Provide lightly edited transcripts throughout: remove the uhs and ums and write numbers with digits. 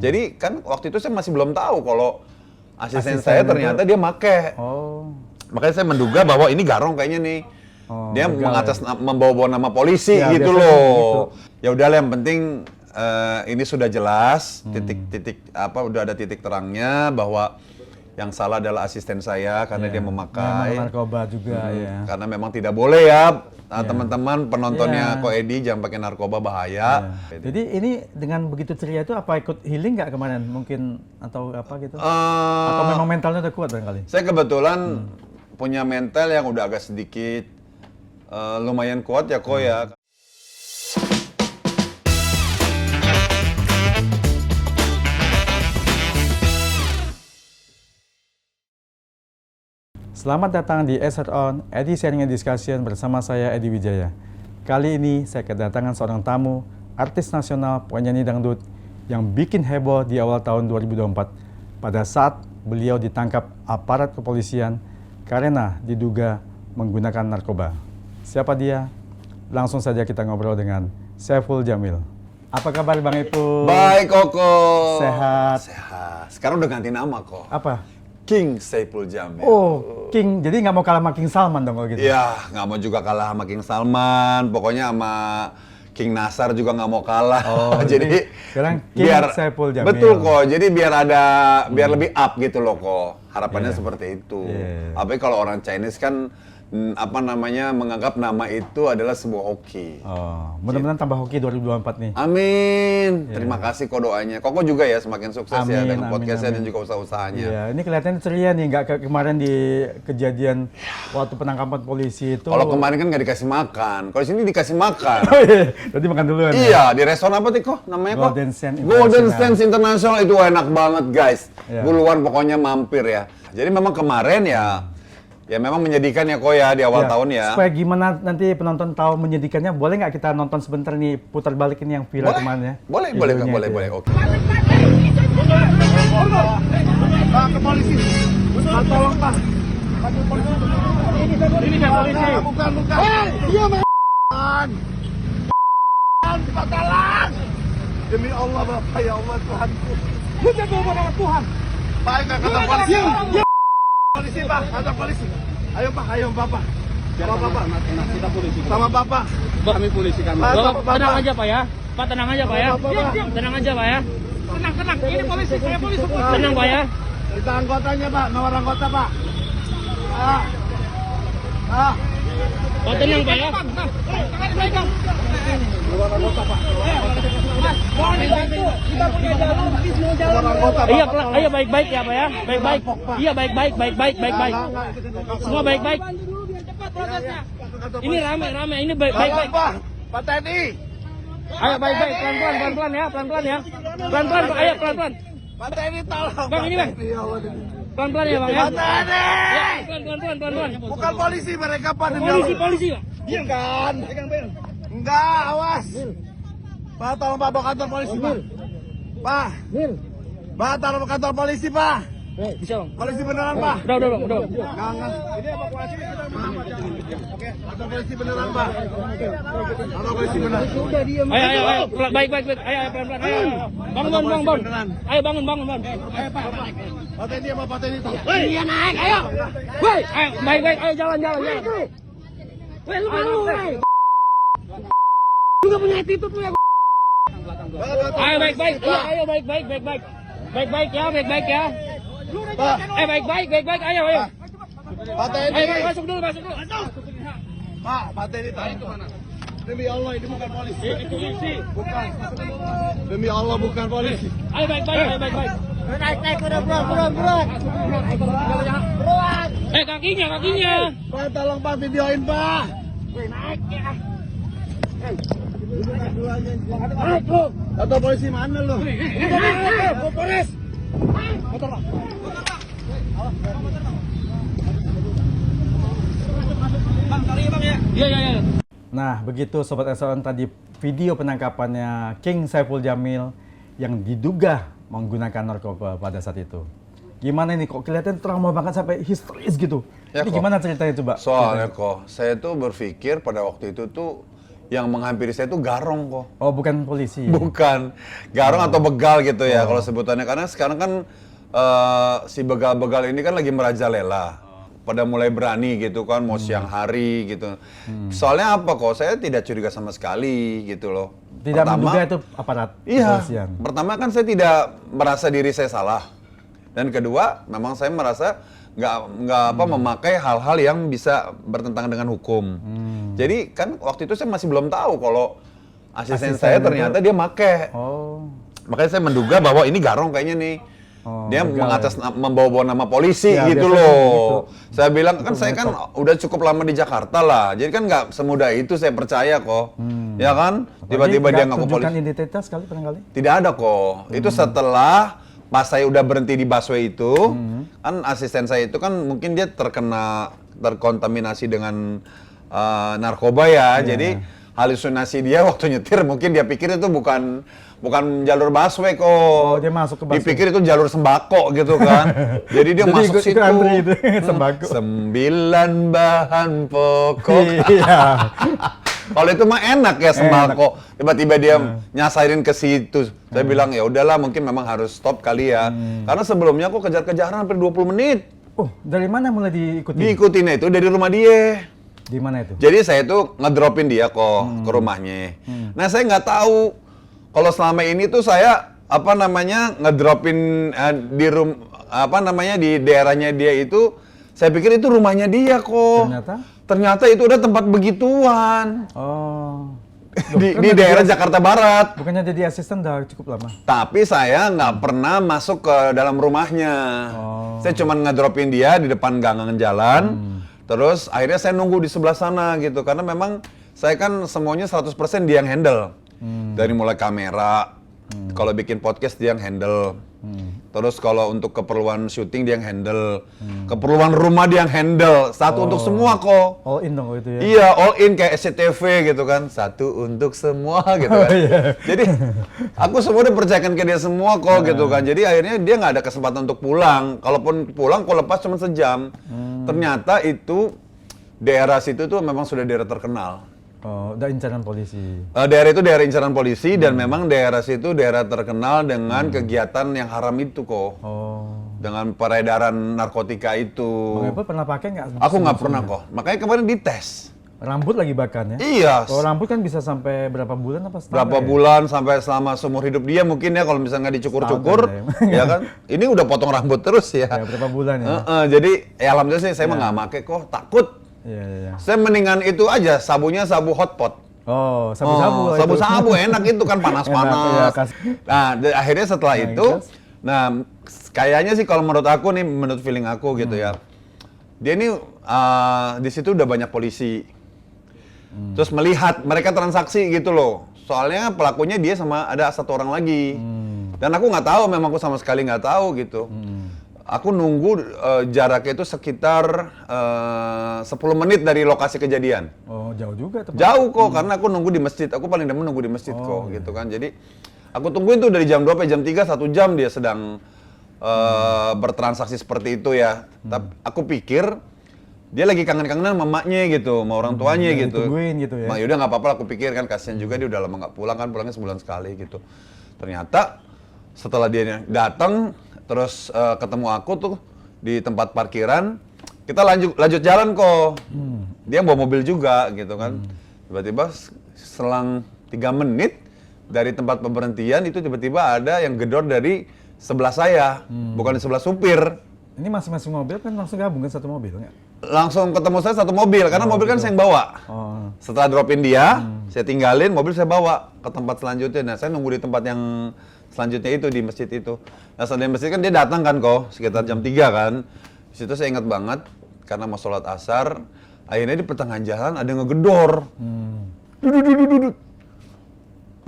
Jadi kan waktu itu saya masih belum tahu kalau asisten saya ternyata dia make. Makanya saya menduga bahwa ini garong kayaknya nih. Dia membawa nama polisi Ya, gitu biasanya loh. gitu. Ya udahlah, yang penting ini sudah jelas titik-titik udah ada titik terangnya bahwa yang salah adalah asisten saya karena dia memakai. Memang narkoba juga ya. Karena memang tidak boleh ya. Teman-teman penontonnya Ko Edi jangan pakai narkoba, bahaya. Jadi ini dengan begitu ceria itu apa ikut healing nggak kemarin mungkin atau apa gitu? Atau memang mentalnya udah kuat barangkali? Saya kebetulan punya mental yang udah agak sedikit lumayan kuat ya Ko ya. Selamat datang di SR On, Edi Sharing and Discussion bersama saya Edi Wijaya. Kali ini saya kedatangan seorang tamu, artis nasional, penyanyi dangdut yang bikin heboh di awal tahun 2024 pada saat beliau ditangkap aparat kepolisian karena diduga menggunakan narkoba. Siapa dia? Langsung saja kita ngobrol dengan Saiful Jamil. Apa kabar Bang Ipul? Baik Koko. Sehat. Sehat. Sekarang udah ganti nama kok. Apa? King Saiful Jamil. Oh, King. Jadi nggak mau kalah sama King Salman dong kalau gitu? Iya, nggak mau juga kalah sama King Salman. Pokoknya sama King Nasar juga nggak mau kalah. Oh, jadi sekarang King Saiful Jamil. Betul kok. Jadi biar lebih up gitu loh kok. Harapannya seperti itu. Apalagi kalau orang Chinese kan menganggap nama itu adalah sebuah hoki. Oh, mudah-mudahan tambah hoki 2024 nih. Amin. Terima kasih kok doanya. Koko juga ya semakin sukses ya dengan podcastnya dan juga usaha-usahanya. Iya, ini kelihatannya ceria nih, nggak kayak kemarin di kejadian waktu penangkapan polisi itu. Kalau kemarin kan nggak dikasih makan, kalau sini dikasih makan. Oh iya, berarti makan duluan. Iya, di restoran apa sih kok namanya kok? Golden Sands International itu enak banget guys. Buruan pokoknya mampir ya. Jadi memang kemarin ya memang menyedihkan ya kok ya di awal tahun ya. Supaya gimana nanti penonton tahu menyedihkannya, boleh nggak kita nonton sebentar nih putar balik ini yang viral kemarin ya? Boleh. Oke. Pak, ke polisi. Pak, tolong Pak. Ini polisi. Bukan. Iya, man. Pak, tolong. Demi Allah, Bapak, ya Allah, Tuhanku. Lu jaga nama Tuhan. Pak, ke kantor polisi. Polisi, Pak, kantor polisi. Ayo, Pak, ayo, Bapak. Sama Bapak. Kita polisi. Sama Bapak. Kami polisi kami. Tenang aja Pak ya. Pak tenang aja Pak ya. Tenang aja Pak ya. Tenang. Ini polisi, saya polisi. Tenang Pak ya. Kita anggotanya, Pak. Nomor anggota, Pak. Pak tenang Pak ya. Nomor anggota, Pak. Iya, ayo baik-baik ya Pak ya. Baik-baik. Iya baik-baik. Semua baik-baik. Ini rame. Ini baik-baik. Pak TNI. Ayo baik-baik. Pelan-pelan ya. Pelan-pelan Pak. Ayo pelan-pelan. Pak TNI tolong. Bang ini Bang. Pelan-pelan ya Bang ya. Pak TNI. Ya, pelan-pelan. Bukan polisi mereka, Pak. Polisi Pak. Bukan. Enggak, awas. Pak, tolong Pak, bawa kantor polisi, Pak. Pak. Pak, taruh kantor polisi, Pak. Bisa Bang. Polisi beneran, Pak. Udah. Enggak. Ini evakuasi kita Oke, kantor polisi beneran, Pak. Kantor polisi beneran. Ayo. Baik. Ayo pelan-pelan. Ayo. Bangun. Ayo bangun. Ayo, Pak. Pak TNI apa Pak TNI? Iya naik, ayo. Woi, ayo baik. Ayo jalan. Woi, lu malu, woi. Lu enggak punya attitude lu ya. Ayo baik. Ayo baik. Baik ya. Pak. Baik. Ayo. Pak TNI. Ayo masuk dulu. Pak TNI tarik kemana? Demi Allah, ini bukan polisi. Bukan. Demi Allah, bukan polisi. Ayo baik. Naik, buruan. Kakinya. Pak, tolong Pak, videoin Pak. Naik ya. Naik lu. Kantor polisi mana lu? Polres. Motor Pak. Bang, cari Bang ya. Iya. Nah, begitu Sobat SR tadi video penangkapannya King Saiful Jamil yang diduga menggunakan narkoba pada saat itu. Gimana ini kok kelihatan trauma banget sampai histeris gitu. Ya, Ini gimana ceritanya coba? Soalnya kok saya tuh berpikir pada waktu itu tuh yang menghampiri saya itu garong kok. Oh, bukan polisi. Bukan. Garong atau begal gitu ya kalau sebutannya. Karena sekarang kan si begal-begal ini kan lagi merajalela. Pada mulai berani gitu kan, mau siang hari gitu. Soalnya apa kok, saya tidak curiga sama sekali gitu loh. Tidak menduga itu aparat kepolisian. Pertama kan saya tidak merasa diri saya salah. Dan kedua, memang saya merasa nggak memakai hal-hal yang bisa bertentangan dengan hukum. Jadi kan waktu itu saya masih belum tahu kalau asisten saya ternyata dia make. Oh. Makanya saya menduga bahwa ini garong kayaknya nih. Dia membawa nama polisi Ya, gitu biasanya loh. gitu. Saya bilang kan saya kan udah cukup lama di Jakarta lah. Jadi kan nggak semudah itu saya percaya kok. Ya kan? Tiba-tiba dia ngaku polisi. Tunjukkan identitas kali barangkali. Tidak ada kok. Itu setelah pas saya udah berhenti di busway itu, kan asisten saya itu kan mungkin dia terkontaminasi dengan narkoba ya. Jadi halusinasi dia waktu nyetir mungkin dia pikir itu bukan jalur busway kok. Oh, dia masuk ke busway. Dipikir itu jalur sembako gitu kan. Jadi dia masuk ikut situ. antri itu, sembako. 9 bahan pokok. Iya. Kalau itu mah enak ya sembako. Tiba-tiba dia nyasarin ke situ. Saya bilang ya udahlah mungkin memang harus stop kali ya. Karena sebelumnya aku kejar-kejaran hampir 20 menit. Oh, dari mana mulai diikuti? Diikutinnya itu dari rumah dia. Di mana itu? Jadi saya tuh ngedropin dia kok ke rumahnya. Nah saya nggak tahu kalau selama ini tuh saya ngedropin di daerahnya dia itu. Saya pikir itu rumahnya dia kok. Ternyata itu udah tempat begituan. Oh. Di daerah Jakarta Barat. Bukannya jadi asisten udah cukup lama? Tapi saya nggak pernah masuk ke dalam rumahnya. Saya cuma ngedropin dia di depan gangan jalan. Terus akhirnya saya nunggu di sebelah sana gitu. Karena memang saya kan semuanya 100% dia yang handle. Dari mulai kamera, kalau bikin podcast dia yang handle. Terus kalau untuk keperluan syuting dia yang handle. Keperluan rumah dia yang handle. Satu untuk semua kok. All in dong itu ya? Iya, all in kayak SCTV gitu kan. Satu untuk semua gitu kan. Jadi aku semua udah percayakan ke dia semua kok gitu kan. Jadi akhirnya dia nggak ada kesempatan untuk pulang. Kalaupun pulang, kok lepas cuma sejam. Ternyata itu daerah situ tuh memang sudah daerah terkenal. Oh, udah incaran polisi. Daerah itu daerah incaran polisi dan memang daerah situ daerah terkenal dengan kegiatan yang haram itu kok. Oh. Dengan peredaran narkotika itu. Bang Ebo pernah pakai nggak? Aku nggak pernah kok. Makanya kemarin dites. Rambut lagi bahkan ya? Iya. Kalau rambut kan bisa sampai berapa bulan apa setahun? Berapa bulan sampai selama seumur hidup dia mungkin ya kalau misalnya nggak dicukur-cukur, ya kan? Ini udah potong rambut terus ya. Ya berapa bulan ya? Jadi ya alhamdulillah sih saya mah nggak make kok, takut. Iya. Saya mendingan itu aja, sabunnya sabu hotpot. Oh, sabu-sabu. Sabu-sabu enak itu kan panas-panas. Nah, akhirnya setelah itu, nah kayaknya sih kalau menurut aku nih, menurut feeling aku gitu ya, dia ini di situ udah banyak polisi. Terus melihat mereka transaksi gitu loh. Soalnya pelakunya dia sama ada satu orang lagi. Dan aku nggak tahu, memang aku sama sekali nggak tahu gitu. Aku nunggu jaraknya itu sekitar 10 menit dari lokasi kejadian. Oh, jauh juga teman. Jauh kok, karena aku nunggu di masjid. Aku paling demen nunggu di masjid kok, gitu kan. Jadi aku tungguin tuh dari jam 2 sampai jam 3, 1 jam dia sedang bertransaksi seperti itu ya. Tapi aku pikir dia lagi kangen-kangenan sama emaknya gitu, sama orang tuanya gitu. Ditungguin gitu ya. Yaudah nggak apa-apa, aku pikir kan kasihan juga dia udah lama nggak pulang kan, pulangnya sebulan sekali gitu. Ternyata setelah dia datang, terus ketemu aku tuh di tempat parkiran, kita lanjut jalan kok. Dia bawa mobil juga gitu kan. Tiba-tiba selang 3 menit dari tempat pemberhentian itu tiba-tiba ada yang gedor dari sebelah saya, bukan di sebelah supir. Ini masing-masing mobil kan langsung gabung kan satu mobil nggak? Langsung ketemu saya satu mobil, karena mobil kan saya yang bawa. Setelah dropin dia, saya tinggalin, mobil saya bawa ke tempat selanjutnya. Nah, saya nunggu di tempat yang selanjutnya itu, di masjid itu. Nah, setelah di masjid kan dia datang kan kok, sekitar jam 3 kan. Di situ saya ingat banget, karena mau sholat asar, akhirnya di pertengahan jalan ada yang ngegedor. Duduk.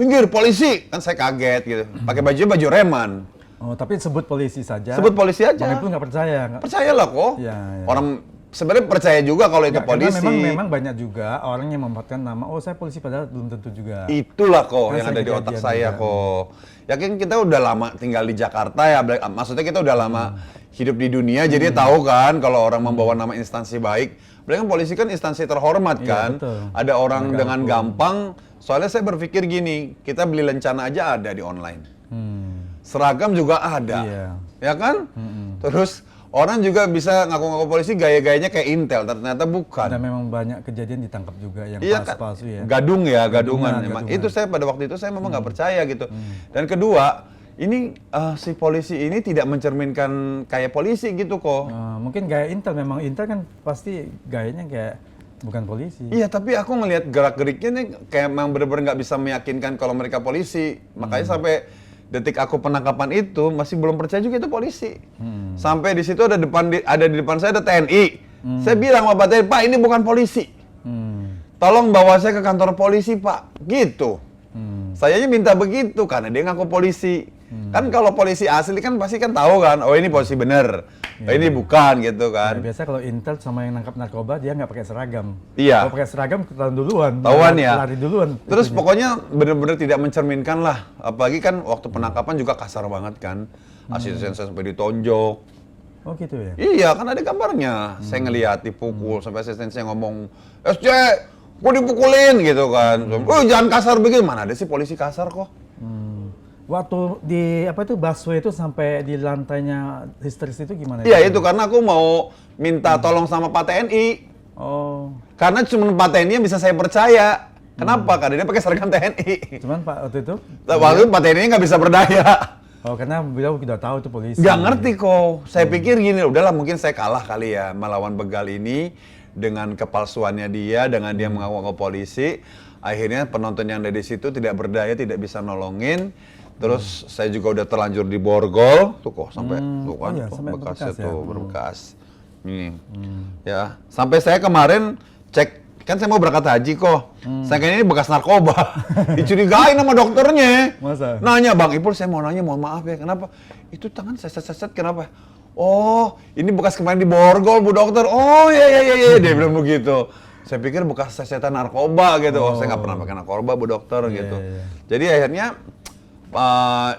Minggir, polisi! Kan saya kaget gitu. Pakai baju reman. Oh, tapi sebut polisi saja. Sebut polisi aja. Bang Ipul nggak percaya? Percayalah kok. Ya. Orang sebenarnya percaya juga kalau itu polisi. Karena memang banyak juga orang yang memanfaatkan nama, oh saya polisi, padahal belum tentu juga. Itulah kok Kan yang ada di otak saya juga. kok. Ya kan kita udah lama tinggal di Jakarta ya, maksudnya kita udah lama hidup di dunia, jadi dia tahu kan kalau orang membawa nama instansi baik. Berarti kan polisi kan instansi terhormat Iya, kan. betul. Ada orang Penegak dengan hukum. gampang. Soalnya saya berpikir gini, kita beli lencana aja ada di online. Seragam juga ada. Iya. Ya kan? Terus orang juga bisa ngaku-ngaku polisi gaya-gayanya kayak Intel, ternyata bukan. Dan memang banyak kejadian ditangkap juga yang Iya kan, palsu-palsu ya. gadung ya, gadungan. Gadungan. Emang itu saya pada waktu itu saya memang nggak percaya gitu. Dan kedua, ini si polisi ini tidak mencerminkan kayak polisi gitu kok. Mungkin gaya Intel, memang Intel kan pasti gayanya kayak bukan polisi. Iya, tapi aku ngelihat gerak-geriknya nih kayak memang benar-benar nggak bisa meyakinkan kalau mereka polisi. Makanya sampai detik aku penangkapan itu masih belum percaya juga itu polisi. Sampai di situ ada di depan saya ada TNI. Saya bilang sama Pak TNI, "Pak, ini bukan polisi. Tolong bawa saya ke kantor polisi, Pak." Gitu. Sayanya minta begitu karena dia ngaku polisi. Kan kalau polisi asli kan pasti kan tahu kan, oh ini polisi bener, oh ini bukan gitu Nah, kan. biasa kalau Intel sama yang nangkap narkoba dia nggak pakai seragam. Iya. Kalau pakai seragam ketahuan duluan. Tahuan ya. Lari duluan. Terus itunya. pokoknya bener-bener tidak mencerminkan lah. Apalagi kan waktu penangkapan juga kasar banget kan. Asisten saya sampai ditonjok. Oh gitu ya. Iya, kan ada gambarnya. Saya ngeliat dipukul sampai asisten saya ngomong, "SJ, gua dipukulin," gitu kan. "Oh, jangan kasar begitu." Mana ada sih polisi kasar kok. Waktu di apa itu busway itu sampai di lantainya histeris itu gimana? Iya, itu karena aku mau minta tolong sama Pak TNI. Oh, Karena cuma Pak TNI yang bisa saya percaya. Kenapa? Karena dia pakai seragam TNI. cuman Pak waktu itu? Waktu itu Pak TNI nggak bisa berdaya. Oh, karena beliau udah tahu itu polisi. Nggak ngerti kok. Saya pikir gini, udahlah mungkin saya kalah kali ya melawan begal ini dengan kepalsuannya dia, dengan dia mengaku-ngaku polisi. Akhirnya penonton yang ada di situ tidak berdaya, tidak bisa nolongin. Terus saya juga udah terlanjur di borgol, tuh kok sampai tuh kan Oh iya, tuh sampai bekasnya bekas ya. tuh berbekas. Ini. Ya, sampai saya kemarin cek kan saya mau berangkat haji kok. Saya kayaknya ini bekas narkoba. Dicurigain sama dokternya. Masa? Nanya, "Bang Ipul, saya mau nanya, mohon maaf ya, kenapa? Itu tangan seset-seset kenapa?" "Oh, ini bekas kemarin di borgol, Bu Dokter." "Oh, iya, dia bilang begitu. Saya pikir bekas sesetan narkoba gitu. Oh, saya nggak pernah pakai narkoba, Bu Dokter gitu. iya. Jadi akhirnya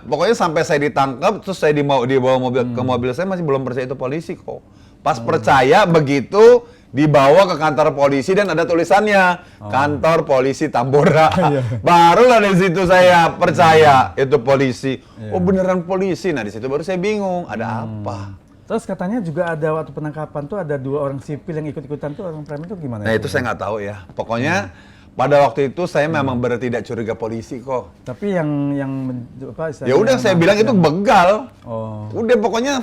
pokoknya sampai saya ditangkap, terus saya dibawa mobil ke mobil saya masih belum percaya itu polisi kok. Pas percaya begitu dibawa ke kantor polisi dan ada tulisannya kantor polisi Tambora. Barulah dari situ saya percaya itu polisi. Oh beneran polisi. Nah di situ baru saya bingung ada apa. Terus katanya juga ada waktu penangkapan tuh ada 2 orang sipil yang ikut-ikutan tuh orang preman itu gimana? Nah itu saya nggak tahu ya. Pokoknya pada waktu itu saya memang benar tidak curiga polisi kok. Tapi yang apa Ya udah saya bilang itu begal. Oh. Udah pokoknya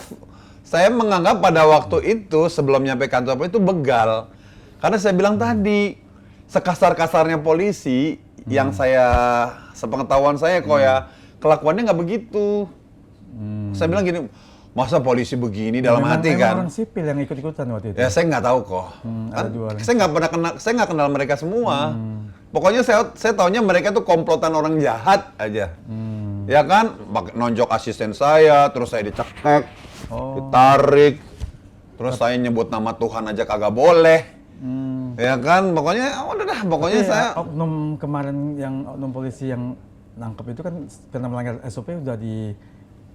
saya menganggap pada waktu itu sebelum nyampe kantor polisi itu begal. Karena saya bilang tadi sekasar-kasarnya polisi yang saya sepengetahuan saya kok ya kelakuannya nggak begitu. Saya bilang gini, masa polisi begini dalam hati kan? Orang sipil yang ikut-ikutan waktu itu. Ya saya nggak tahu kok. ada 2 orang. Saya nggak pernah kenal, saya nggak kenal mereka semua. Pokoknya saya taunya mereka tuh komplotan orang jahat aja. Ya kan, nonjok asisten saya, terus saya dicekek, ditarik, terus saya nyebut nama Tuhan aja kagak boleh. Ya kan, pokoknya udah dah, pokoknya Tapi saya. oknum kemarin yang oknum polisi yang nangkep itu kan karena melanggar SOP udah di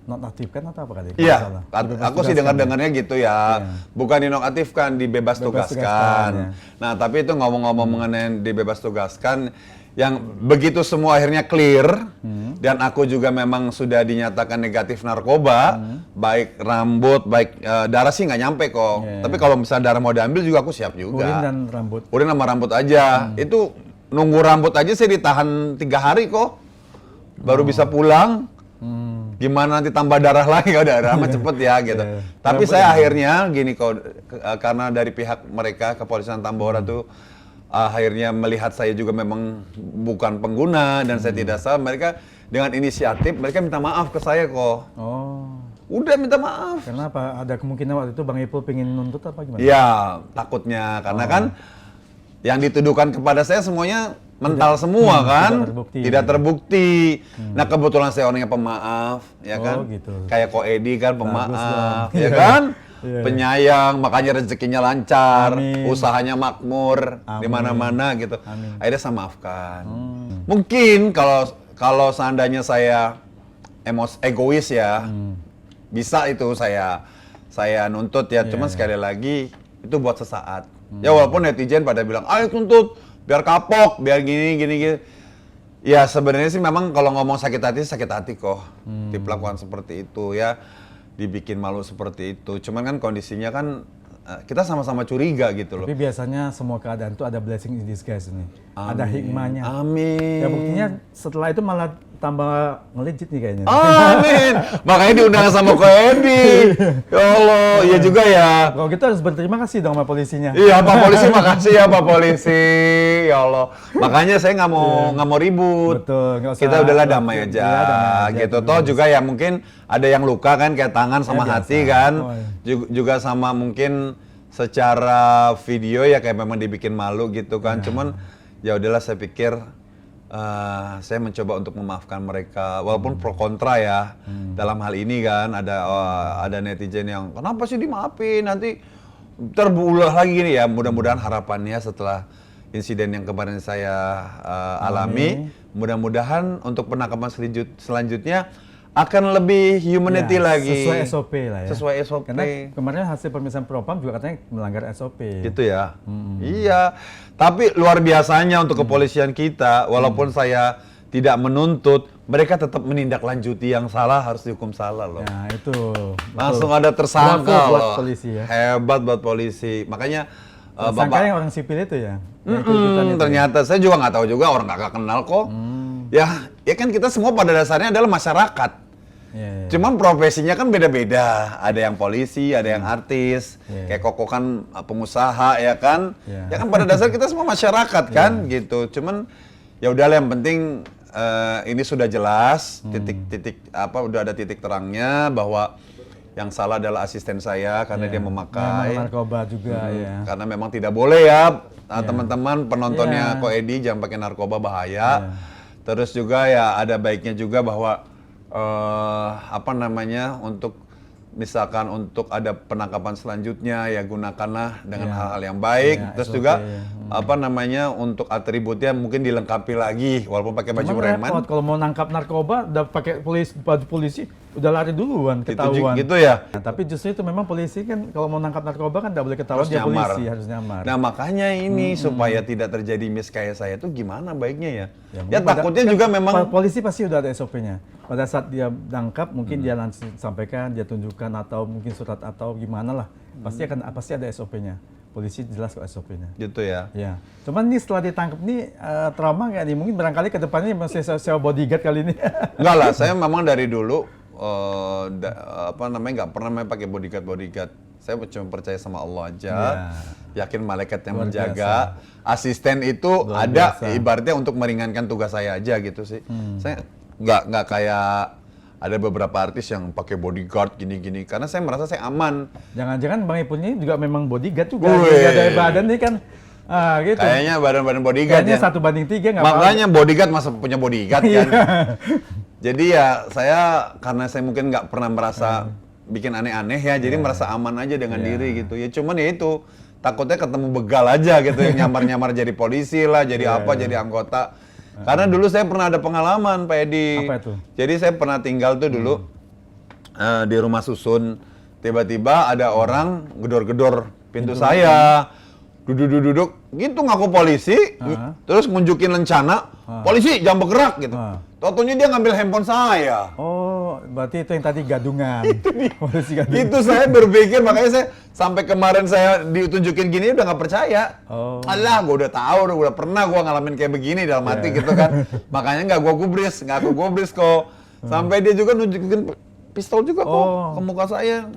nonaktifkan atau apa kali? Iya, aku sih dengar-dengarnya gitu ya. Bukan dinonaktifkan, dibebas tugaskan. Nah, tapi itu ngomong-ngomong mengenai dibebas tugaskan, yang begitu semua akhirnya clear, dan aku juga memang sudah dinyatakan negatif narkoba, baik rambut, baik darah sih nggak nyampe kok. Tapi kalau misalnya darah mau diambil juga aku siap juga. Urin dan rambut. Urin sama rambut aja. Itu nunggu rambut aja saya ditahan 3 hari kok, baru bisa pulang. Gimana nanti tambah darah lagi, kalau darah mah cepet ya gitu. Tapi saya akhirnya gini kok, karena dari pihak mereka kepolisian Tambora tuh akhirnya melihat saya juga memang bukan pengguna dan saya tidak salah, mereka dengan inisiatif mereka minta maaf ke saya kok. Oh. Udah minta maaf. Karena apa? Ada kemungkinan waktu itu Bang Ipul pengen nuntut apa gimana? Iya, takutnya karena kan yang dituduhkan kepada saya semuanya mental semua kan, tidak terbukti. Nah kebetulan saya orangnya pemaaf, ya kan, gitu. kayak Ko Edi kan pemaaf, dong. ya kan, penyayang, makanya rezekinya lancar, Amin. usahanya makmur di mana-mana gitu. Amin. Akhirnya saya maafkan. Mungkin kalau seandainya saya egois ya, bisa itu saya saya nuntut ya, cuman sekali lagi itu buat sesaat. Ya walaupun netizen pada bilang, ayo tuntut, biar kapok, biar gini. Ya sebenarnya sih memang kalau ngomong sakit hati kok. Diperlakukan seperti itu ya, dibikin malu seperti itu. Cuman kan kondisinya kan kita sama-sama curiga gitu loh. Tapi biasanya semua keadaan itu ada blessing in disguise nih. Ada hikmahnya. Amin. Ya buktinya setelah itu malah tambah ngelegit nih kayaknya. Amin. Makanya diundang sama Ko Edi. Ya Allah, iya juga ya. Kalau gitu harus berterima kasih dong sama polisinya. Iya Pak Polisi, makasih ya Pak Polisi. Ya Allah. Makanya saya nggak mau ribut. Betul, nggak usah. Kita udahlah damai aja, Iya, damai aja, gitu. bener. Toh juga ya mungkin ada yang luka kan kayak tangan sama biasa. hati kan. Oh, iya. Juga sama mungkin secara video ya kayak memang dibikin malu gitu kan. Cuman ya udahlah saya pikir saya mencoba untuk memaafkan mereka walaupun pro kontra ya. Dalam hal ini kan ada netizen yang kenapa sih dimaafin nanti terulah lagi gini ya. Mudah-mudahan harapannya setelah insiden yang kemarin saya alami, mudah-mudahan untuk penangkapan selanjutnya akan lebih humanity lagi. Sesuai SOP lah ya. Sesuai SOP. Karena kemarin hasil pemeriksaan propam juga katanya melanggar SOP. Gitu ya. Iya. Tapi luar biasanya untuk kepolisian kita, walaupun saya tidak menuntut, mereka tetap menindaklanjuti yang salah harus dihukum salah loh. Nah itu. Langsung ada tersangka Bravo buat loh. polisi ya. Hebat buat polisi. Makanya Tersangkanya orang sipil itu ya. Yang ikut-ikutan itu. ternyata saya juga nggak tahu juga, orang nggak kenal kok. Ya kan kita semua pada dasarnya adalah masyarakat. Iya. Cuman profesinya kan beda-beda. Ada yang polisi, ada yang artis. Kayak Koko kan pengusaha ya kan. Ya kan pada dasar kita semua masyarakat kan gitu. Cuman ya udahlah yang penting ini sudah jelas titik-titik udah ada titik terangnya bahwa yang salah adalah asisten saya karena dia memakai narkoba juga ya. karena memang tidak boleh ya teman-teman penontonnya Ko Edi jangan pakai narkoba bahaya. Terus juga ya ada baiknya juga bahwa untuk misalkan untuk ada penangkapan selanjutnya ya gunakanlah dengan hal-hal yang baik. Terus SOP, juga untuk atributnya mungkin dilengkapi lagi walaupun pakai baju reman. Repot kalau mau nangkap narkoba udah pakai baju polisi udah lari duluan ketahuan. Gitu ya. Nah, tapi justru itu memang polisi kan kalau mau nangkap narkoba kan nggak boleh ketahuan Harus dia nyamar. polisi harus nyamar. Nah makanya ini supaya tidak terjadi miss kayak saya tuh gimana baiknya ya? Ya mungkin takutnya juga memang polisi pasti udah ada SOP-nya. Pada saat dia tangkap mungkin dia langsung sampaikan, dia tunjukkan atau mungkin surat atau gimana lah. Pasti ada SOP-nya. Polisi jelas kok SOP-nya. gitu ya. Ya. Cuman nih setelah ditangkap nih trauma nggak nih? Mungkin barangkali ke depannya masih sewa bodyguard kali ini. Enggak lah, saya memang dari dulu nggak pernah pakai bodyguard. Saya cuma percaya sama Allah aja. Yakin malaikat yang Luar menjaga. Asisten itu Luar ada biasa. ibaratnya untuk meringankan tugas saya aja gitu sih. Saya nggak kayak ada beberapa artis yang pakai bodyguard gini-gini karena saya merasa saya aman. Jangan-jangan Bang Ipun ini juga memang bodyguard juga. Wih. Dia ada badan nih kan. Gitu. Kayaknya badan-badan bodyguard Kayaknya ya. 1:3 nggak apa-apa. Makanya bodyguard masa punya bodyguard kan. Jadi ya saya karena saya mungkin nggak pernah merasa bikin aneh-aneh ya, jadi merasa aman aja dengan diri gitu. Ya cuman ya itu takutnya ketemu begal aja gitu yang nyamar-nyamar jadi polisi lah, jadi jadi anggota. Karena dulu saya pernah ada pengalaman Pak Edi. Apa itu? Jadi saya pernah tinggal tuh dulu di rumah susun. Tiba-tiba ada orang gedor-gedor pintu saya. Duduk-duduk gitu ngaku polisi, terus ngunjukin lencana, polisi jangan bergerak gitu. Totonya dia ngambil handphone saya. Oh, berarti itu yang tadi gadungan. Polisi gadungan. Itu saya berpikir, makanya saya sampai kemarin saya ditunjukin gini udah nggak percaya. Oh. Alah, gue udah tahu, udah pernah gue ngalamin kayak begini dalam hati gitu kan. Makanya nggak aku gubris kok. Sampai dia juga nunjukin pistol juga kok ke muka saya.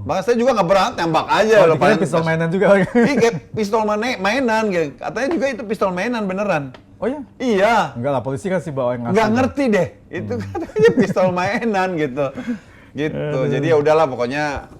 Makanya saya juga nggak pernah tembak aja. Oh, dikira pistol mainan juga. Iya, kayak pistol mainan gitu. Katanya juga itu pistol mainan beneran. Oh ya? Iya. Enggak lah, polisi kan sih bawa yang Nggak ngerti deh. Itu katanya pistol mainan gitu. Gitu. Jadi ya udahlah pokoknya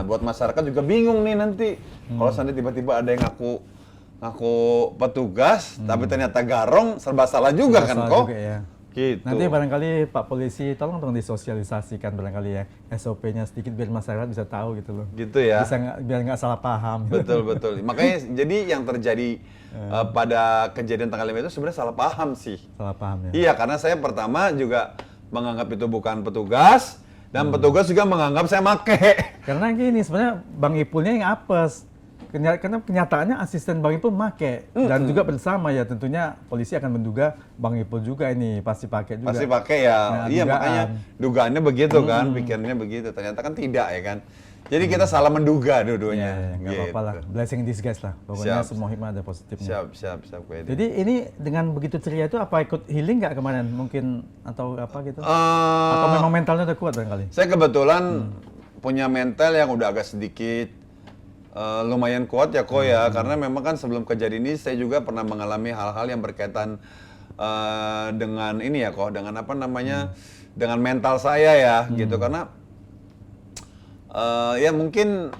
buat masyarakat juga bingung nih nanti. Kalau seandainya tiba-tiba ada yang ngaku petugas tapi ternyata garong, serba salah juga kan kok. Juga, ya. Gitu. Nanti barangkali Pak Polisi tolong dong disosialisasikan barangkali ya SOP-nya sedikit biar masyarakat bisa tahu gitu loh. Gitu ya. Biar nggak salah paham. Betul. Makanya jadi yang terjadi pada kejadian tanggal 5 itu sebenarnya salah paham sih. Salah paham ya. Iya, karena saya pertama juga menganggap itu bukan petugas Dan petugas juga menganggap saya make. Karena gini, sebenarnya Bang Ipulnya yang apes. Karena kenyataannya asisten Bang Ipul make. Dan juga bersama ya, tentunya polisi akan menduga Bang Ipul juga ini pasti pakai juga. Pasti pakai ya. Nah, Iya, dugaan. makanya dugaannya begitu kan, pikirnya begitu. Ternyata kan tidak ya kan. Jadi kita salah menduga dua-duanya. Nggak apa-apa lah, blessing in disguise lah. Pokoknya semua hikmah ada positifnya. Siap, Ko Edi. Jadi ini dengan begitu ceria itu apa ikut healing nggak kemarin? Mungkin atau apa gitu? Atau memang mentalnya udah kuat barangkali? Saya kebetulan punya mental yang udah agak sedikit lumayan kuat ya Ko ya, karena memang kan sebelum kejadian ini saya juga pernah mengalami hal-hal yang berkaitan dengan ini ya Ko, dengan apa namanya, dengan mental saya ya gitu, karena ya mungkin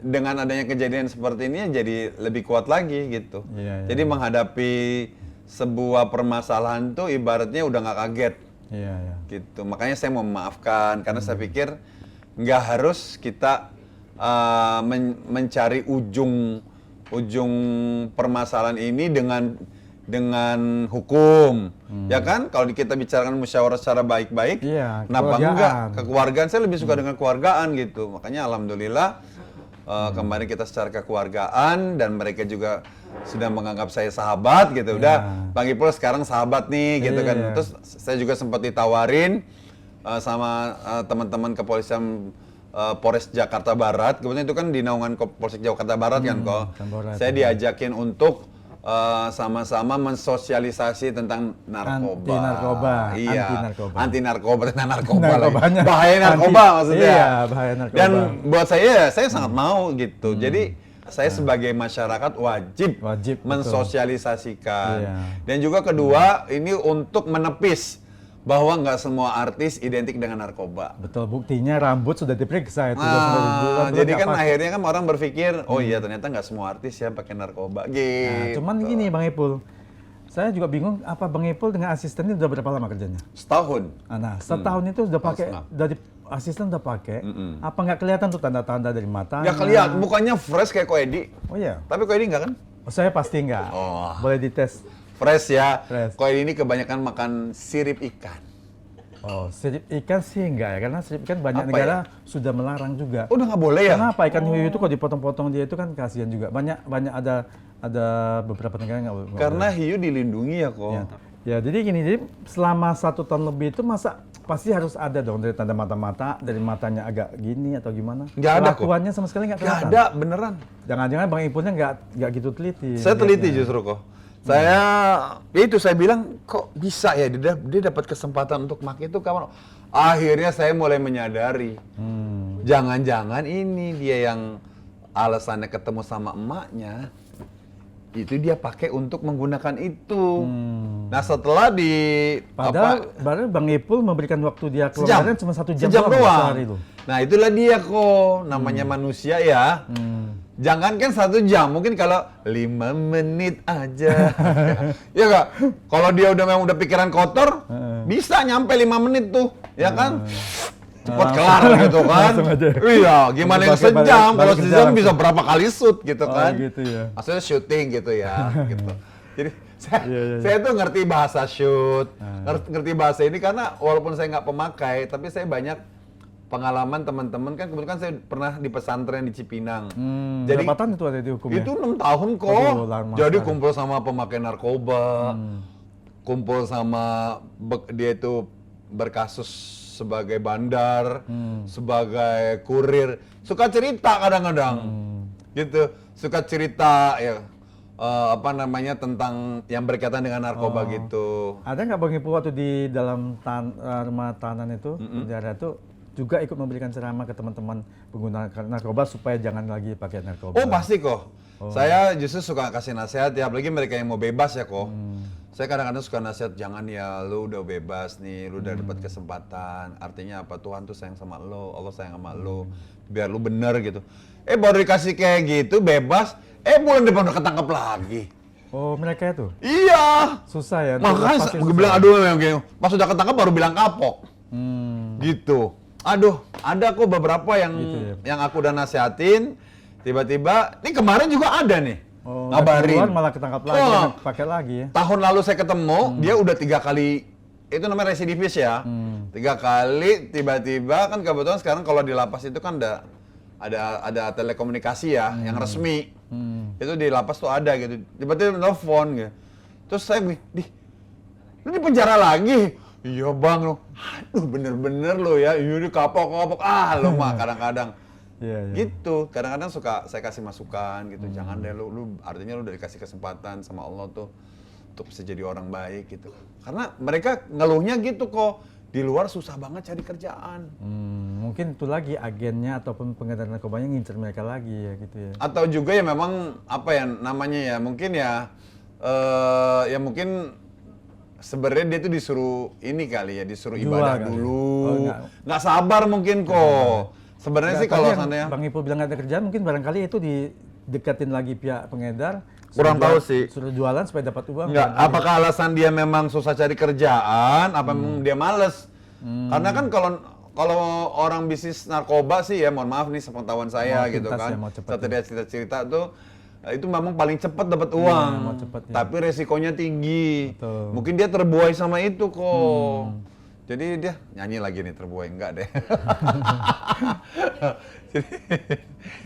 dengan adanya kejadian seperti ini jadi lebih kuat lagi gitu. Iya. Jadi menghadapi sebuah permasalahan tuh ibaratnya udah nggak kaget. Iya. Gitu. Makanya saya mau memaafkan karena saya pikir nggak harus kita mencari ujung permasalahan ini dengan hukum. Ya kan? Kalau kita bicarakan musyawarah secara baik-baik, kenapa enggak? Kekeluargaan saya lebih suka dengan keluargaan gitu. Makanya alhamdulillah kemarin kita secara kekeluargaan dan mereka juga sudah menganggap saya sahabat gitu. Udah, Bang Ipul sekarang sahabat nih gitu kan. Terus saya juga sempat ditawarin sama teman-teman kepolisian Polres Jakarta Barat. Kebetulan itu kan di naungan Polsek Jakarta Barat kan kok. Saya diajakin untuk sama-sama mensosialisasi tentang narkoba. Iya. Anti narkoba, tentang narkoba lagi. Bahaya narkoba maksudnya. Iya, bahaya narkoba. Dan buat saya sangat mau gitu. Jadi saya sebagai masyarakat wajib mensosialisasikan. Dan juga kedua, ini untuk menepis bahwa nggak semua artis identik dengan narkoba. Betul, buktinya rambut sudah diperiksa itu. Jadi kan akhirnya kan orang berpikir, oh iya ternyata nggak semua artis ya pakai narkoba. Gitu. Nah, cuman gini Bang Ipul, saya juga bingung apa Bang Ipul dengan asisten ini udah berapa lama kerjanya? Setahun. Nah, setahun itu sudah pakai, dari asisten udah pakai, apa nggak kelihatan tuh tanda-tanda dari mata? Ya kelihatan, mukanya fresh kayak Ko Edi. Oh iya? Tapi Ko Edi nggak kan? Oh, saya pasti nggak. Boleh dites. Fresh ya. Fresh. Ko Edi ini kebanyakan makan sirip ikan. Oh, sirip ikan sih enggak ya, karena sirip ikan banyak Apa negara sudah melarang juga. Udah nggak boleh ya? Kenapa ikan hiu itu kalau dipotong-potong dia itu kan kasihan juga. Banyak ada beberapa negara nggak boleh. Karena hiu dilindungi ya kok. Ya, jadi gini, jadi selama 1 tahun lebih itu masa pasti harus ada dong dari tanda mata-mata, dari matanya agak gini atau gimana? Nggak ada kok. Kelakuannya sama sekali nggak kelihatan. Nggak ada, beneran. Jangan-jangan Bang Ipulnya nggak gitu teliti. Saya teliti justru kok. Saya, ya itu saya bilang kok bisa ya dia dapat kesempatan untuk make itu kapan? Akhirnya saya mulai menyadari, jangan-jangan ini dia yang alasannya ketemu sama emaknya, itu dia pakai untuk menggunakan itu. Nah setelah Padahal Bang Ipul memberikan waktu dia keluar cuma 1 jam doang. sehari loh. Nah itulah dia kok, namanya manusia ya. Jangankan 1 jam, mungkin kalau 5 menit aja. Ya nggak? Kalau dia memang udah pikiran kotor, bisa nyampe 5 menit tuh, ya kan? Cepat kelar gitu kan. Iya, gimana yang sejam? Kalau sejam bisa berapa kali shoot gitu kan. Gitu ya. Maksudnya syuting gitu ya. Gitu. Jadi saya tuh ngerti bahasa shoot, ngerti bahasa ini karena walaupun saya nggak pemakai, tapi saya banyak pengalaman teman-teman kan. Kebetulan saya pernah di pesantren di Cipinang. Jadi berapa tahun itu ada dihukumnya? Itu 6 tahun kok. Jadi kumpul sama pemakai narkoba, kumpul sama dia itu berkasus sebagai bandar, sebagai kurir, suka cerita kadang-kadang, gitu, suka cerita ya tentang yang berkaitan dengan narkoba gitu. Ada nggak Bang Ipul waktu di dalam rumah tahanan itu, penjara itu juga ikut memberikan ceramah ke teman-teman pengguna narkoba supaya jangan lagi pakai narkoba? Oh pasti kok. Saya justru suka kasih nasihat ya, apalagi mereka yang mau bebas ya kok. Saya kadang-kadang suka nasihat, jangan ya, lu udah bebas nih, lu udah dapat kesempatan. Artinya apa? Tuhan tuh sayang sama lo, Allah sayang sama lo, biar lu bener gitu. Baru dikasih kayak gitu, bebas, bulan depan udah ketangkep lagi. Oh mereka itu? Iya. Susah ya? Makanya gue bilang, aduh, pas udah ketangkep baru bilang kapok. Gitu. Aduh, ada kok beberapa yang gitu ya? yang aku udah nasihatin, tiba-tiba, ini kemarin juga ada nih. Ngabarin malah ketangkap lagi, pakai lagi ya. Tahun lalu saya ketemu, dia udah 3 kali, itu namanya residivis ya. 3 kali tiba-tiba kan kebetulan sekarang kalau di lapas itu kan ada telekomunikasi ya yang resmi. Itu di lapas tuh ada gitu. Tiba-tiba telepon gitu. Terus saya bilang, lu di penjara lagi? Iya bang, lo. Aduh bener-bener lo ya, ini kapok-kapok. Lo mah kadang-kadang. Gitu, kadang-kadang suka saya kasih masukan gitu. Jangan deh lu artinya lu udah dikasih kesempatan sama Allah tuh untuk bisa jadi orang baik gitu. Karena mereka ngeluhnya gitu kok, di luar susah banget cari kerjaan. Mungkin itu lagi agennya ataupun pengedar narkobanya ngincer mereka lagi ya gitu ya. Atau juga ya memang apa ya namanya ya, mungkin ya mungkin sebenarnya dia tuh disuruh ini kali ya, disuruh ibadah dulu. Nggak sabar mungkin kok. Sebenarnya sih kalau seandainya Bang Ipul bilang nggak ada kerjaan, mungkin barangkali itu didekatin lagi pihak pengedar. Kurang tahu sih. Suruh jualan supaya dapat uang. Enggak, apakah alasan dia memang susah cari kerjaan, apa memang dia males? Karena kan kalau orang bisnis narkoba sih ya, mohon maaf nih sepengetahuan saya gitu kan. Setelah cerita-cerita tuh itu memang paling cepat dapat uang, tapi resikonya tinggi. Betul. Mungkin dia terbuai sama itu kok. Jadi dia nyanyi lagi nih terbuai, enggak deh.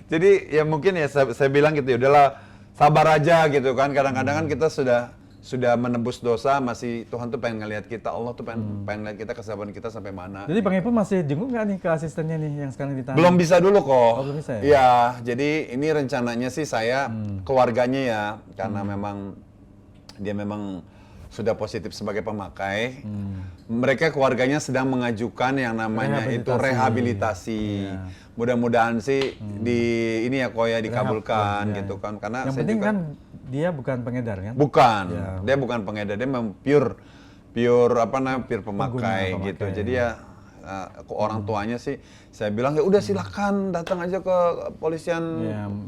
jadi ya mungkin ya saya bilang gitu ya udahlah sabar aja gitu kan. Kadang-kadang kan kita sudah menebus dosa, masih Tuhan tuh pengen ngelihat kita, Allah tuh pengen ngelihat kita kesabaran kita sampai mana. Jadi Bang Ipul masih jenguk nggak nih ke asistennya nih yang sekarang ditahan? Belum bisa dulu kok. Oh, belum bisa ya? Iya, jadi ini rencananya sih saya keluarganya ya, karena memang dia memang sudah positif sebagai pemakai. Mereka keluarganya sedang mengajukan yang namanya itu rehabilitasi. Mudah-mudahan sih ini ya kok ya dikabulkan gitu kan. Karena yang saya penting juga, kan dia bukan pengedar kan? Bukan, dia bukan pengedar, dia memang pure pemakai gitu. Jadi ya orang tuanya sih saya bilang ya udah silakan datang aja ke kepolisian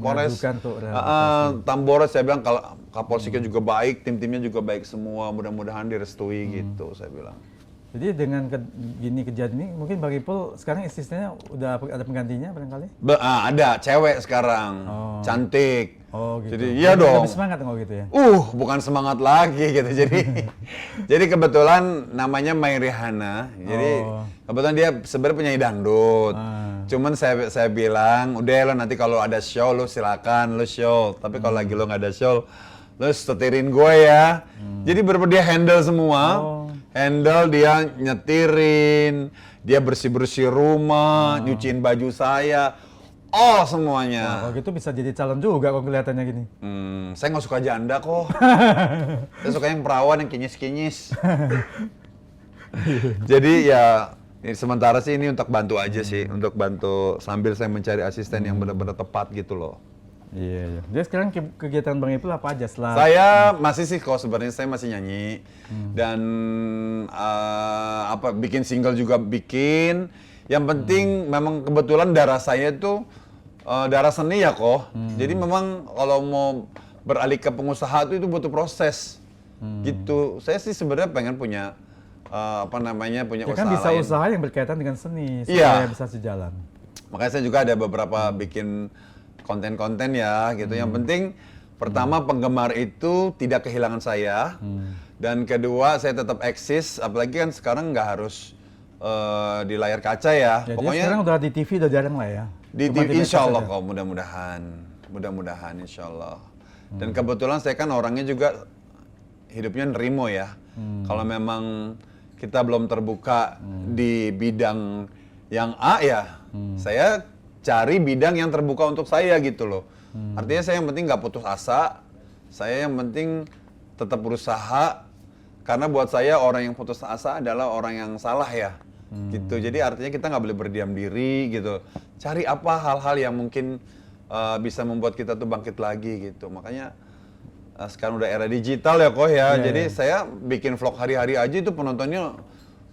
Polres Tambora. Saya bilang kalau Kapolseknya juga baik, tim-timnya juga baik semua, mudah-mudahan direstui gitu saya bilang. Jadi dengan gini kejadian ini mungkin Bang Ipul sekarang asistennya udah ada penggantinya barangkali? Ada cewek sekarang, cantik. Oh gitu. Jadi iya dong. Lebih semangat nggak gitu ya? Bukan semangat lagi gitu. Jadi kebetulan namanya Mai Rihanna. Jadi kebetulan dia sebenarnya penyanyi dangdut. Cuman saya bilang, udah lo nanti kalau ada show lo silakan lo show. Tapi kalau lagi lo nggak ada show, lo setirin gue ya. Jadi bener-bener dia handle semua. Handle, dia nyetirin, dia bersih-bersih rumah, nyuciin baju saya. Semuanya. Kalau gitu bisa jadi calon juga kok kelihatannya gini. Saya nggak suka janda kok. Saya suka yang perawan, yang kinyis-kinyis. Jadi ya sementara sih ini untuk bantu aja sih, untuk bantu sambil saya mencari asisten yang benar-benar tepat gitu loh. Iya. Jadi sekarang kegiatan Bang Ipul apa aja setelah? Saya masih sih kok sebenarnya, saya masih nyanyi dan bikin single juga bikin. Yang penting memang kebetulan darah saya tuh darah seni ya kok. Jadi memang kalau mau beralih ke pengusaha itu butuh proses. Gitu. Saya sih sebenarnya pengen punya punya usaha kan bisa lain. usaha yang berkaitan dengan seni supaya bisa sejalan. Makanya saya juga ada beberapa bikin konten-konten ya gitu. Yang penting pertama penggemar itu tidak kehilangan saya. Dan kedua saya tetap eksis, apalagi kan sekarang nggak harus di layar kaca ya. Pokoknya sekarang udah di TV udah jarang lah ya. Di TV insya Allah kok, mudah-mudahan insya Allah. Dan kebetulan saya kan orangnya juga hidupnya nerimo ya. Kalau memang kita belum terbuka di bidang yang A ya, saya cari bidang yang terbuka untuk saya gitu loh. Artinya saya yang penting nggak putus asa, saya yang penting tetap berusaha. Karena buat saya orang yang putus asa adalah orang yang salah ya. Gitu. Jadi artinya kita nggak boleh berdiam diri gitu. Cari apa hal-hal yang mungkin bisa membuat kita tuh bangkit lagi gitu. Makanya sekarang udah era digital ya kok ya. Jadi saya bikin vlog hari-hari aja itu penontonnya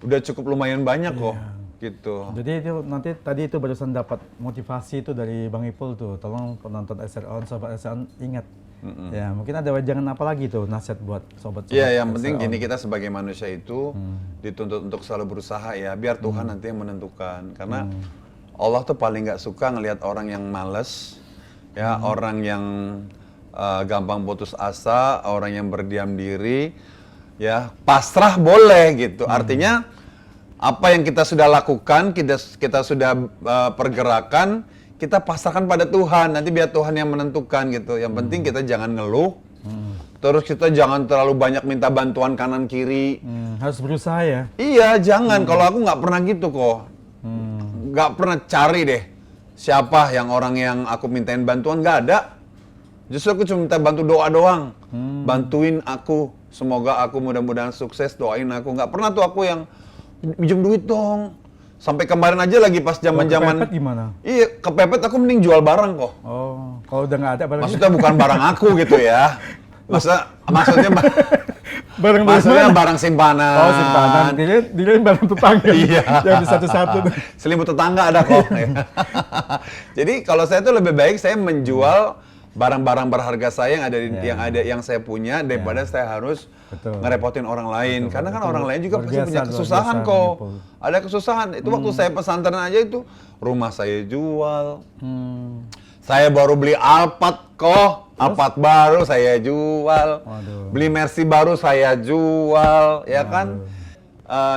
udah cukup lumayan banyak kok. Gitu. Jadi itu nanti tadi itu barusan dapat motivasi itu dari Bang Ipul tuh. Tolong penonton SR-On, sobat SR-On ingat. Ya, mungkin ada wejangan apa lagi tuh nasihat buat sobat-sobat. Iya, yang penting gini, kita sebagai manusia itu dituntut untuk selalu berusaha ya, biar Tuhan nanti yang menentukan. Karena Allah tuh paling nggak suka ngelihat orang yang males, ya, orang yang gampang putus asa, orang yang berdiam diri, ya, pasrah boleh gitu. Artinya Apa yang kita sudah lakukan, kita sudah pergerakan, kita pasrahkan pada Tuhan. Nanti biar Tuhan yang menentukan gitu. Yang penting kita jangan ngeluh. Terus kita jangan terlalu banyak minta bantuan kanan kiri. Harus berusaha ya. Iya, jangan. Kalau aku nggak pernah gitu kok. Nggak pernah cari deh siapa yang orang yang aku mintain bantuan, nggak ada. Justru aku cuma minta bantu doa doang. Bantuin aku. Semoga aku mudah-mudahan sukses, doain aku. Nggak pernah tuh aku yang pinjam duit dong. Sampai kemarin aja lagi pas zaman-zaman. Kepepet gimana? Iya, kepepet aku mending jual barang kok. Oh, kalau udah nggak ada barangnya. Maksudnya bukan barang aku gitu ya. Maksudnya Barang barang simpanan. Oh, simpanan. Dia barang tetangga. Iya. Yang di satu-satu. Selimut tetangga ada kok. Jadi kalau saya tuh lebih baik saya menjual barang-barang berharga saya yang saya punya daripada saya harus ngerepotin orang lain. Karena kan orang lain juga pasti punya kesusahan kok. Ada kesusahan. Itu waktu saya pesantren aja itu rumah saya jual. Saya baru beli Alphard kok. Alphard baru saya jual. Beli Mercy baru saya jual, ya kan?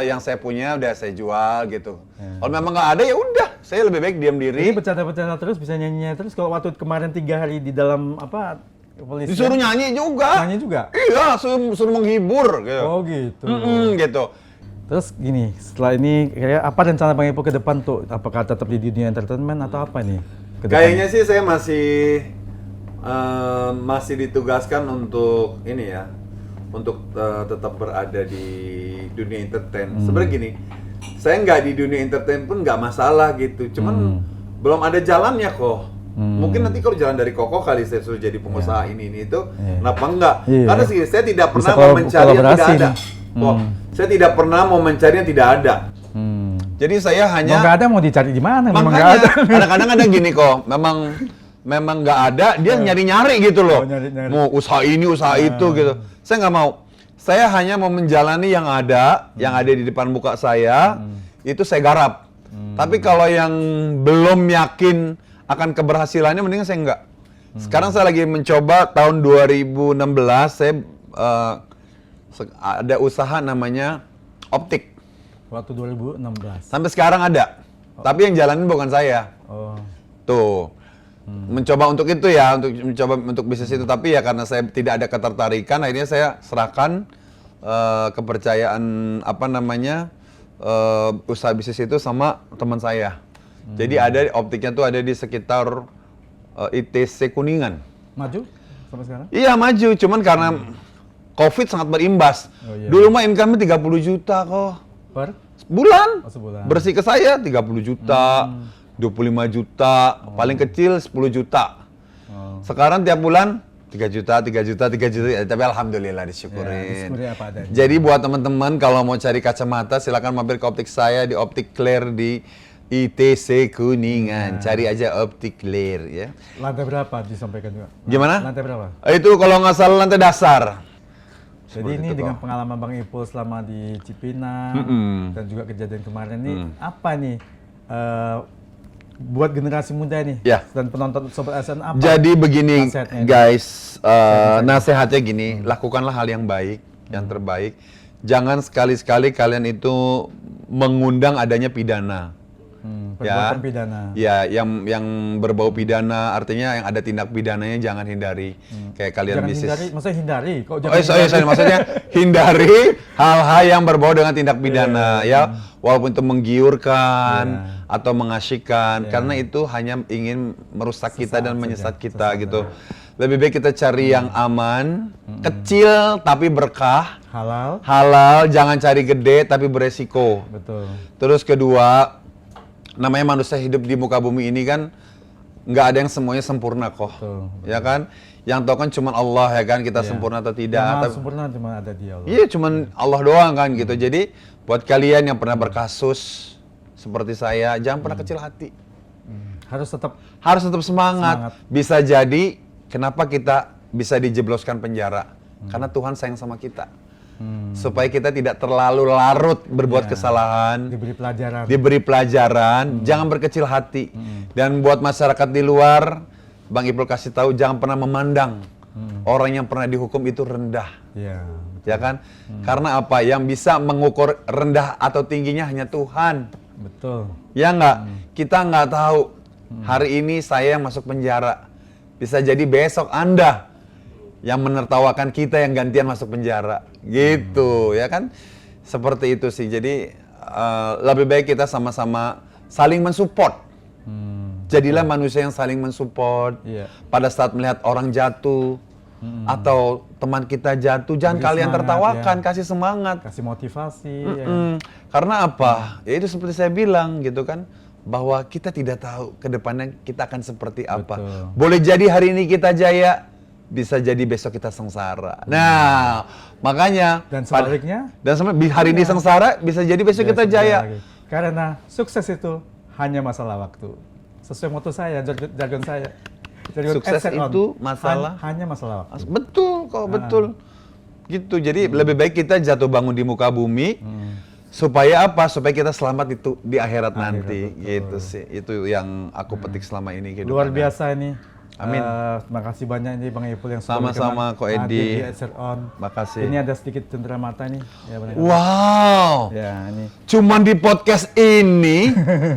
Yang saya punya udah saya jual gitu. Kalau memang nggak ada ya udah, saya lebih baik diam diri. Jadi bercanda-bercanda terus, bisa nyanyi terus. Kalau waktu kemarin 3 hari di dalam polisi. Disuruh nyanyi juga. Nyanyi juga? Iya, suruh menghibur gitu. Oh gitu. Gitu. Terus gini, setelah ini kira apa rencana Bang Ipul ke depan tuh? Apakah tetap di dunia entertainment atau apa nih? Kayaknya sih saya masih ditugaskan untuk ini ya, untuk tetap berada di dunia entertain. Sebenarnya gini, saya nggak di dunia entertain pun nggak masalah gitu, cuman belum ada jalannya kok. Mungkin nanti kalau jalan dari Koko kali saya suruh jadi pengusaha ini itu, kenapa enggak? Karena sih saya tidak pernah mau mencari yang tidak ada. Saya tidak pernah mau mencari yang tidak ada. Jadi saya hanya nggak ada, mau dicari di mana? Memang nggak makanya ada. kadang-kadang ada gini kok, memang nggak ada, dia nyari-nyari gitu loh. Nyari-nyari. Mau usaha ini, usaha itu gitu. Saya nggak mau. Saya hanya mau menjalani yang ada di depan muka saya, itu saya garap. Tapi kalau yang belum yakin akan keberhasilannya, mendingan saya enggak. Sekarang saya lagi mencoba tahun 2016, saya ada usaha namanya optik. Waktu 2016. Sampai sekarang ada. Tapi yang jalanin bukan saya. Oh. Tuh. Mencoba untuk itu ya, mencoba untuk bisnis itu, tapi ya karena saya tidak ada ketertarikan, akhirnya saya serahkan kepercayaan usaha bisnis itu sama teman saya. Jadi ada optiknya tuh ada di sekitar ITC Kuningan. Maju sampai sekarang? Iya maju, cuman karena COVID sangat berimbas. Dulu mah income-nya 30 juta kok. Per? Bulan. Oh, sebulan. Bersih ke saya 30 juta. 25 juta, paling kecil 10 juta. Sekarang tiap bulan 3 juta, 3 juta, 3 juta, tapi alhamdulillah disyukurin. Disyukuri apa adanya. Jadi buat teman-teman kalau mau cari kacamata silakan mampir ke optik saya di Optik Clear di ITC Kuningan. Cari aja Optik Clear ya. Lantai berapa disampaikan juga? Gimana? Lantai berapa? Itu kalau nggak salah lantai dasar. Jadi ini dengan pengalaman Bang Ipul selama di Cipinang dan juga kejadian kemarin nih, apa nih buat generasi muda nih dan penonton Sobat ASN apa? Jadi begini guys, nasihatnya gini, lakukanlah hal yang baik, yang terbaik. Jangan sekali-sekali kalian itu mengundang adanya pidana. Perbuatan pidana. Ya, yang berbau pidana, artinya yang ada tindak pidananya jangan hindari. Kayak kalian jangan bisnis. Hindari, maksudnya hindari. Kok jangan sorry, maksudnya hindari hal-hal yang berbau dengan tindak pidana, ya. Walaupun itu menggiurkan atau mengasyikkan, karena itu hanya ingin merusak kita dan menyesat kita gitu. Lebih baik kita cari yang aman, kecil tapi berkah. Halal, jangan cari gede tapi beresiko. Betul. Terus kedua, namanya manusia hidup di muka bumi ini kan nggak ada yang semuanya sempurna kok. Betul. Ya kan? Yang tahu kan cuma Allah ya kan, kita sempurna atau tidak. Yang sempurna cuma ada Dia Allah. Iya, cuma Allah doang kan gitu. Jadi buat kalian yang pernah berkasus seperti saya, jangan pernah kecil hati. Harus tetap semangat. Bisa jadi kenapa kita bisa dijebloskan penjara? Karena Tuhan sayang sama kita. Supaya kita tidak terlalu larut berbuat kesalahan. Diberi pelajaran. Jangan berkecil hati. Dan buat masyarakat di luar, Bang Ipul kasih tahu jangan pernah memandang orang yang pernah dihukum itu rendah. ya kan? Karena apa? Yang bisa mengukur rendah atau tingginya hanya Tuhan. Betul. Ya nggak? Kita nggak tahu. Hari ini saya yang masuk penjara. Bisa jadi besok Anda yang menertawakan kita yang gantian masuk penjara. Gitu, ya kan? Seperti itu sih. Jadi lebih baik kita sama-sama saling mensupport. Jadilah manusia yang saling mensupport. Iya. Pada saat melihat orang jatuh atau teman kita jatuh, jangan Beri kalian semangat, tertawakan, ya. kasih semangat. Kasih motivasi. Ya. Karena apa? Ya itu seperti saya bilang gitu kan, bahwa kita tidak tahu ke depannya kita akan seperti apa. Betul. Boleh jadi hari ini kita jaya, bisa jadi besok kita sengsara. Nah, makanya Dan sebaliknya, hari ini sengsara, bisa jadi besok kita jaya. lagi. Karena sukses itu hanya masalah waktu. Sesuai moto saya, jargon saya. Jargon Sukses Edson On. itu masalah- hanya masalah waktu. Betul kok, betul. Gitu. Jadi lebih baik kita jatuh bangun di muka bumi supaya apa? Supaya kita selamat itu di akhirat nanti. betul. Gitu sih. Itu yang aku petik selama ini kehidupan. Luar biasa ini. Amin. Terima kasih banyak ini Bang Ipul yang sudah Sama-sama, berkenan Ko hadir Edi. di Edson On. Makasih. Ini ada sedikit cendera mata nih. Ya, Bang Ipul. Wow. Ya, ini. Cuman di podcast ini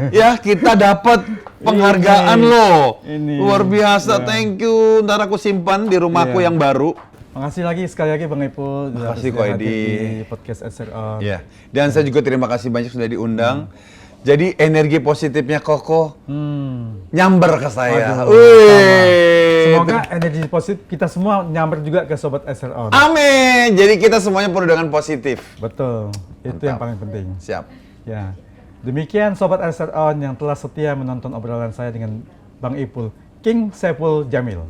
ya kita dapat penghargaan loh. Ini. Luar biasa. Ya. Thank you. Ntar aku simpan di rumahku Ya. yang baru. Makasih lagi sekali lagi Bang Ipul. Makasih, sudah Ko hadir Edi. di podcast Edson On. Ya. Dan saya juga terima kasih banyak sudah diundang. Jadi energi positifnya Koko nyamber ke saya. Waduh, Wih. Semoga energi positif kita semua nyamper juga ke Sobat Edson On. Amin. Jadi kita semuanya penuh dengan positif. Betul. Itu yang paling penting. Siap. Ya. Demikian Sobat Edson On yang telah setia menonton obrolan saya dengan Bang Ipul, King Saiful Jamil.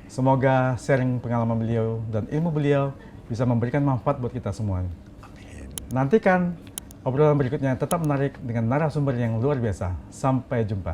Semoga sharing pengalaman beliau dan ilmu beliau bisa memberikan manfaat buat kita semua. Nantikan obrolan berikutnya tetap menarik dengan narasumber yang luar biasa. Sampai jumpa.